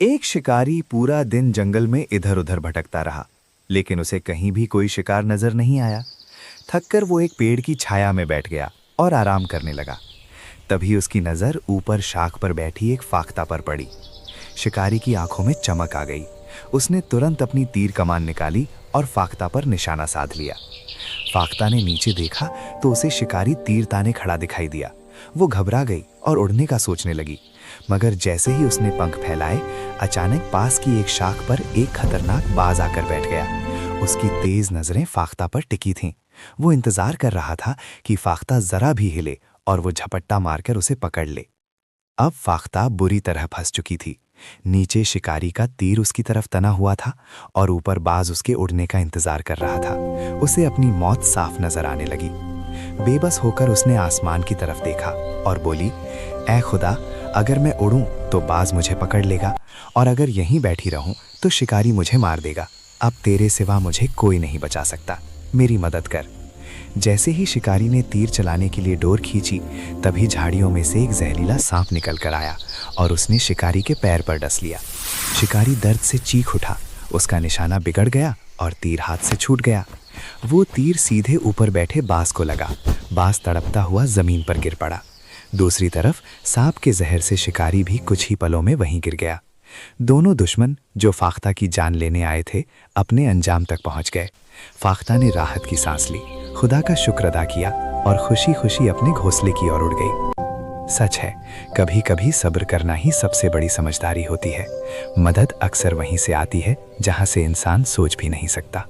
एक शिकारी पूरा दिन जंगल में इधर उधर भटकता रहा, लेकिन उसे कहीं भी कोई शिकार नजर नहीं आया। थककर वो एक पेड़ की छाया में बैठ गया और आराम करने लगा। तभी उसकी नजर ऊपर शाख पर बैठी एक फाख्ता पर पड़ी। शिकारी की आंखों में चमक आ गई। उसने तुरंत अपनी तीर कमान निकाली और फाख्ता पर निशाना साध लिया। फाख्ता ने नीचे देखा तो उसे शिकारी तीर ताने खड़ा दिखाई दिया। वो घबरा गई और उड़ने का सोचने लगी, मगर जैसे ही उसने पंख फैलाए, अचानक पास की एक शाख पर एक खतरनाक बाज आकर बैठ गया। उसकी तेज नजरें फाख्ता पर टिकी थीं। वो इंतजार कर रहा था कि फाख्ता जरा भी हिले और वो झपट्टा मारकर उसे पकड़ ले। अब फाख्ता बुरी तरह फंस चुकी थी। नीचे शिकारी का तीर उसकी तरफ तना हुआ था और ऊपर बाज उसके उड़ने का इंतजार कर रहा था। उसे अपनी मौत साफ नजर आने लगी। बेबस होकर उसने आसमान की तरफ देखा और बोली, ऐ खुदा, अगर मैं उड़ूं तो बाज मुझे पकड़ लेगा और अगर यहीं बैठी रहूं तो शिकारी मुझे मार देगा। अब तेरे सिवा मुझे कोई नहीं बचा सकता, मेरी मदद कर। जैसे ही शिकारी ने तीर चलाने के लिए डोर खींची, तभी झाड़ियों में से एक जहरीला सांप निकल कर आया और उसने शिकारी के पैर पर डस लिया। शिकारी दर्द से चीख उठा। उसका निशाना बिगड़ गया और तीर हाथ से छूट गया। वो तीर सीधे ऊपर बैठे बाज को लगा। बाज तड़पता हुआ जमीन पर गिर पड़ा। दूसरी तरफ सांप के जहर से शिकारी भी कुछ ही पलों में वहीं गिर गया। दोनों दुश्मन जो फाख्ता की जान लेने आए थे, अपने अंजाम तक पहुंच गए। फाख्ता ने राहत की सांस ली, खुदा का शुक्र अदा किया और खुशी खुशी अपने घोंसले की ओर उड़ गई। सच है, कभी कभी सब्र करना ही सबसे बड़ी समझदारी होती है। मदद अक्सर वहीं से आती है जहां से इंसान सोच भी नहीं सकता।